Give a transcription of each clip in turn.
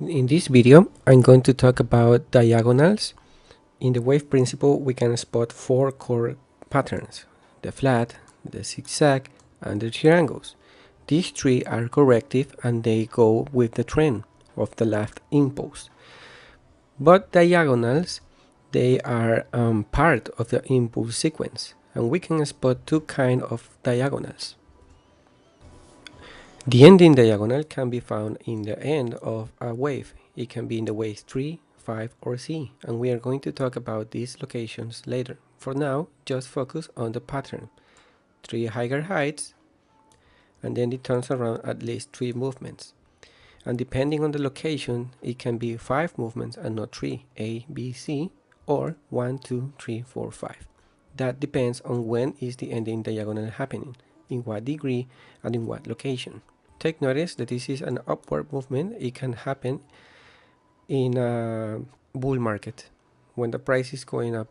In this video, I'm going to talk about diagonals. In the wave principle, we can spot four core patterns: the flat, the zigzag, and the triangles. These three are corrective and they go with the trend of the left impulse. But diagonals, they are part of the impulse sequence, and we can spot two kinds of diagonals. The ending diagonal can be found in the end of a wave. It can be in the waves 3, 5, or C, and we are going to talk about these locations later. For now, just focus on the pattern. 3 higher heights, and then it turns around at least 3 movements. And depending on the location, it can be 5 movements and not 3, A, B, C, or 1, 2, 3, 4, 5. That depends on when is the ending diagonal happening, in what degree, and in what location. Take notice that this is an upward movement. It can happen in a bull market when the price is going up.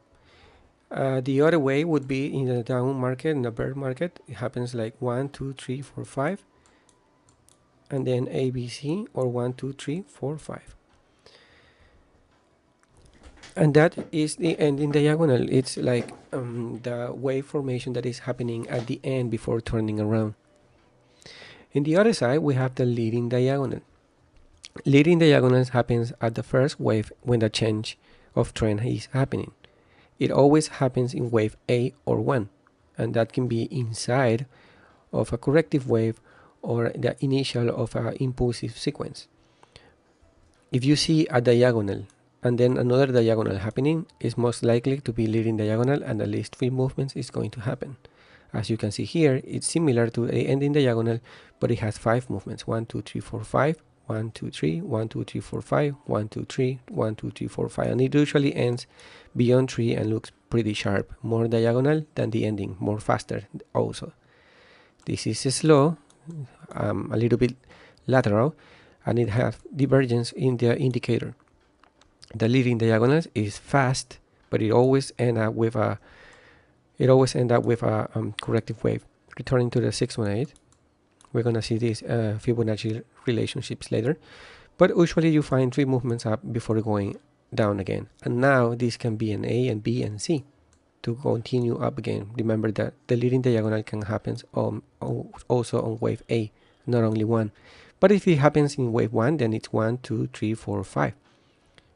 The other way would be in the down market, in the bear market. It happens like 1, 2, 3, 4, 5, and then ABC, or 1, 2, 3, 4, 5. And that is the ending diagonal. It's like the wave formation that is happening at the end before turning around. In the other side, we have the leading diagonal. Leading diagonals happens at the first wave when the change of trend is happening. It always happens in wave A or 1, and that can be inside of a corrective wave or the initial of an impulsive sequence. If you see a diagonal and then another diagonal happening, it's most likely to be leading diagonal, and at least 3 movements is going to happen. As you can see here, it's similar to the ending diagonal, but it has 5 movements: 1, 2, 3, 4, 5, 1, 2, 3, 1, 2, 3, 4, 5, 1, 2, 3, 1, 2, 3, 4, 5, and it usually ends beyond 3 and looks pretty sharp, more diagonal than the ending, more faster also. This is slow, a little bit lateral, and it has divergence in the indicator. The leading diagonals is fast, but it always ends up with a corrective wave. Returning to the 618, we're gonna see these Fibonacci relationships later, but usually you find 3 movements up before going down again. And now this can be an A and B and C to continue up again. Remember that the leading diagonal can happen also on wave A, not only one. But if it happens in wave 1, then it's 1, 2, 3, 4, 5.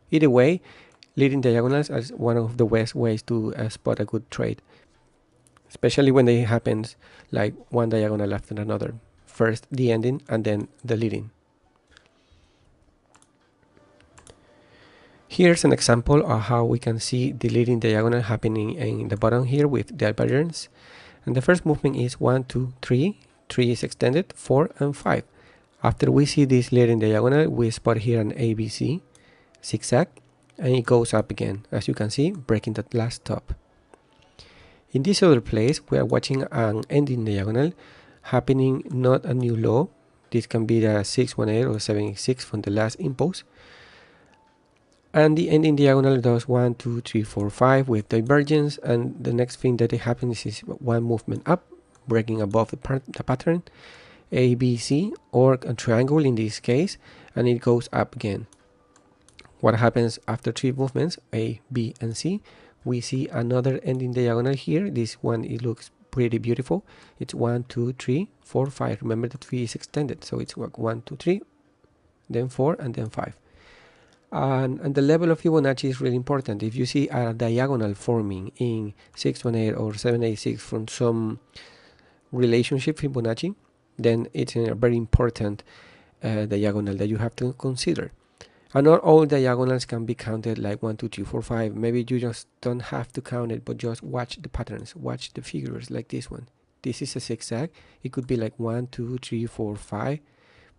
Either way, leading diagonals are one of the best ways to spot a good trade, especially when they happens like one diagonal after another. First the ending and then the leading. Here's an example of how we can see the leading diagonal happening in the bottom here with divergence. And the first movement is 1, 2, 3. 3 is extended, 4 and 5. After we see this leading diagonal, we spot here an ABC zigzag, and it goes up again, as you can see, breaking that last top. In this other place, we are watching an ending diagonal happening, not a new low. This can be the 618 or 786 from the last impulse. And the ending diagonal does 1, 2, 3, 4, 5 with divergence, and the next thing that happens is one movement up, breaking above the pattern, A, B, C, or a triangle in this case, and it goes up again. What happens after 3 movements, A, B, and C? We see another ending diagonal here. This one, it looks pretty beautiful. It's 1, 2, 3, 4, 5. Remember that 3 is extended, so it's 1, 2, 3, then 4, and then 5. And the level of Fibonacci is really important. If you see a diagonal forming in 618 or 786 from some relationship Fibonacci, then it's a very important diagonal that you have to consider. And not all diagonals can be counted like 1, 2, 3, 4, 5. Maybe you just don't have to count it, but just watch the patterns, watch the figures like this one. This is a zigzag. It could be like 1, 2, 3, 4, 5,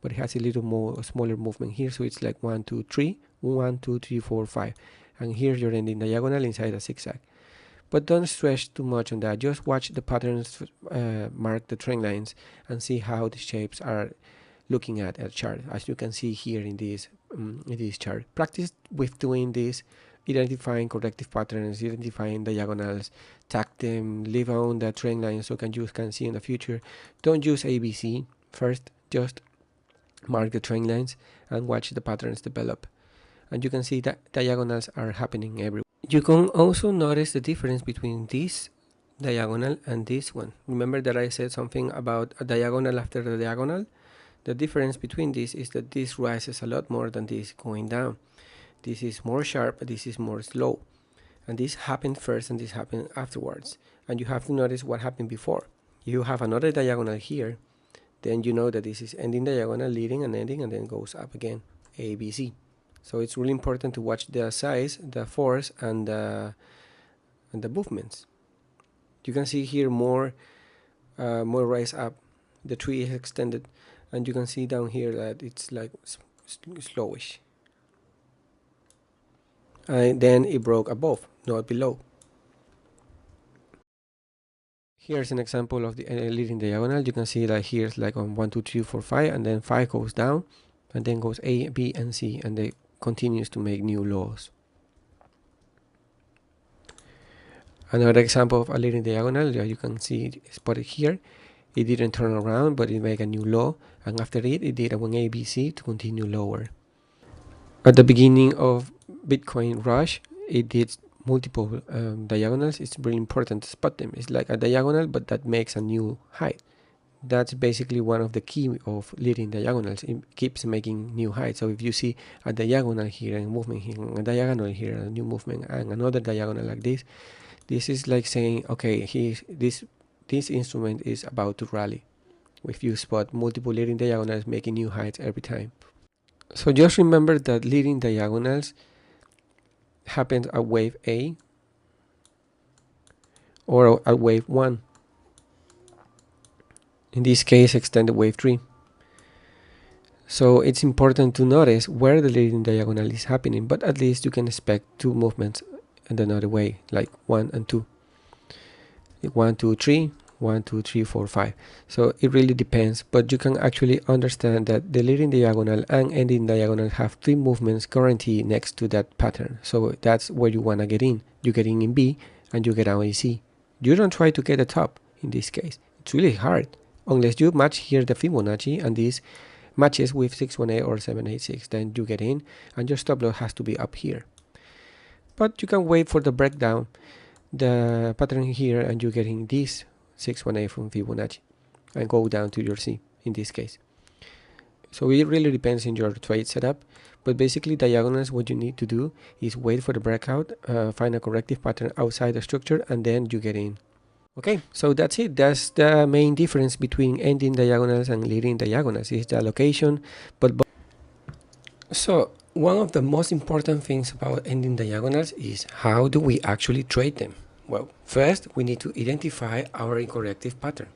but it has a little more smaller movement here, so it's like 1, 2, 3, 1, 2, 3, 4, 5. And here you're ending diagonal inside a zigzag. But don't stress too much on that. Just watch the patterns, mark the trend lines, and see how the shapes are looking at a chart, as you can see here in this chart. Practice with doing this, identifying corrective patterns, identifying diagonals, tag them, leave on the trend line so you can see in the future. Don't use ABC first, just mark the trend lines, and watch the patterns develop. And you can see that diagonals are happening everywhere. You can also notice the difference between this diagonal and this one. Remember that I said something about a diagonal after the diagonal? The difference between this is that this rises a lot more than this going down. This is more sharp, this is more slow. And this happened first and this happened afterwards. And you have to notice what happened before. You have another diagonal here, then you know that this is ending diagonal, leading and ending, and then goes up again, A, B, C. So it's really important to watch the size, the force, and the movements. You can see here more rise up. The tree is extended, and you can see down here that it's like slowish. And then it broke above, not below. Here's an example of the leading diagonal. You can see that here's like on 1, 2, 3, 4, 5, and then 5 goes down, and then goes A, B, and C, and they continues to make new laws. Another example of a leading diagonal, you can see spotted here. It didn't turn around, but it made a new law, and after it did a 1 A, B, C to continue lower. At the beginning of Bitcoin rush, it did multiple diagonals. It's really important to spot them. It's like a diagonal, but that makes a new height. That's basically one of the key of leading diagonals. It keeps making new heights. So if you see a diagonal here and a movement here, and a diagonal here, and a new movement, and another diagonal like this, this is like saying, okay, this instrument is about to rally. If you spot multiple leading diagonals making new heights every time. So just remember that leading diagonals happens at wave A or at wave 1. In this case, extended wave 3. So it's important to notice where the leading diagonal is happening, but at least you can expect two movements in another way, like 1 and 2. 1, 2, 3, 1, 2, 3, 4, 5. So it really depends, but you can actually understand that the leading diagonal and ending diagonal have 3 movements guaranteed next to that pattern. So that's where you want to get in. You get in B and you get out in C. You don't try to get the top in this case. It's really hard unless you match here the Fibonacci and this matches with 618 or 786. Then you get in and your stop loss has to be up here. But you can wait for the breakdown, the pattern here, and you get in this 618 from Fibonacci and go down to your C in this case. So it really depends on your trade setup, but basically diagonals, what you need to do is wait for the breakout, find a corrective pattern outside the structure, and then you get in. Okay, so that's it. That's the main difference between ending diagonals and leading diagonals, is the location. So one of the most important things about ending diagonals is how do we actually trade them? Well, first we need to identify our corrective pattern,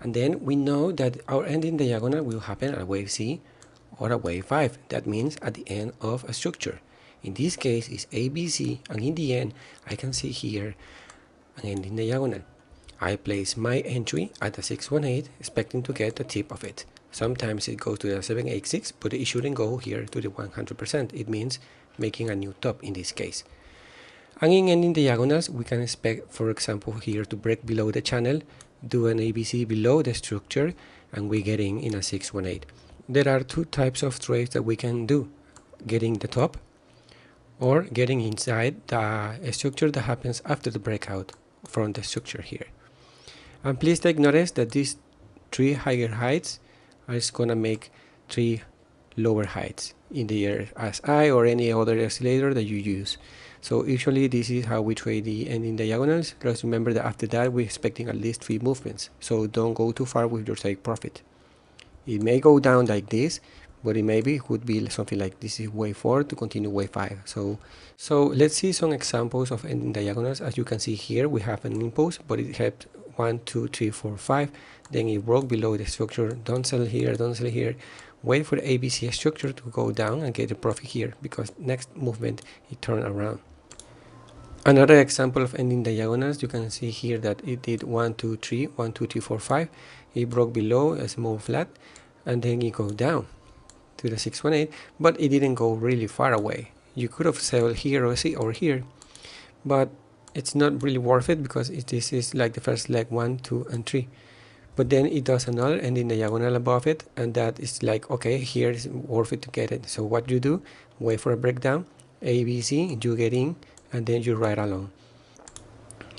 and then we know that our ending diagonal will happen at wave C or at wave 5. That means at the end of a structure. In this case it's ABC, and in the end I can see here an ending diagonal. I place my entry at the 618 expecting to get the tip of it. Sometimes it goes to the 786, but it shouldn't go here to the 100%. It means making a new top in this case. And in ending diagonals, we can expect, for example, here to break below the channel, do an ABC below the structure, and we get in a 618. There are 2 types of trades that we can do: getting the top or getting inside the structure that happens after the breakout from the structure here. And please take notice that these 3 higher heights are gonna make 3 lower heights in the RSI or any other oscillator that you use. So usually this is how we trade the ending diagonals. Just remember that after that we're expecting at least 3 movements. So don't go too far with your take profit. It may go down like this, but it could be something like this is wave 4 to continue wave 5. So let's see some examples of ending diagonals. As you can see here, we have an impulse, but it had 1, 2, 3, 4, 5. Then it broke below the structure. Don't sell here, don't sell here. Wait for the ABC structure to go down and get a profit here, because next movement it turned around. Another example of ending diagonals, you can see here that it did 1, 2, 3, 1, 2, 3, 4, 5. It broke below a small flat, and then it goes down to the 618, but it didn't go really far away. You could have sold here or here, but it's not really worth it, because this is like the first leg 1, 2, and 3. but then it does another ending diagonal above it, and that is like, okay, here is worth it to get it. So what you do, wait for a breakdown, A, B, C, you get in, and then you write along.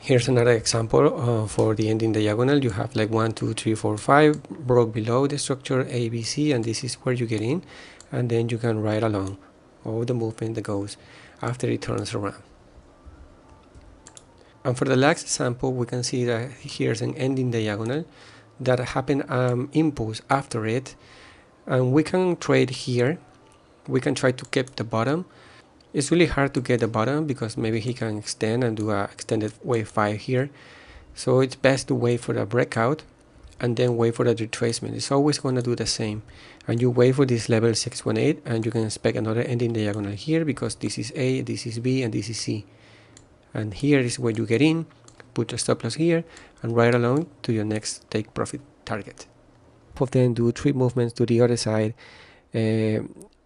Here's another example for the ending diagonal. You have like 1, 2, 3, 4, 5 broke below the structure A, B, C, and this is where you get in, and then you can write along all the movement that goes after it turns around. And for the last example, we can see that here's an ending diagonal that happened impulse after it, and we can trade here. We can try to keep the bottom. It's really hard to get the bottom because maybe he can extend and do a extended wave 5 here. So it's best to wait for the breakout and then wait for the retracement. It's always going to do the same. And you wait for this level 618, and you can expect another ending diagonal here because this is A, this is B, and this is C. And here is where you get in, put your stop loss here, and ride along to your next take profit target. Both of them do 3 movements to the other side.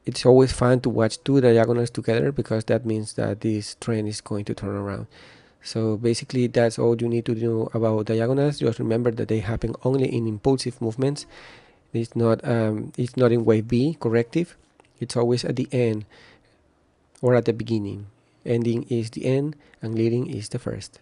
It's always fun to watch 2 diagonals together because that means that this trend is going to turn around. So basically that's all you need to know about diagonals. Just remember that they happen only in impulsive movements. It's not in wave B corrective. It's always at the end or at the beginning. Ending is the end and leading is the first.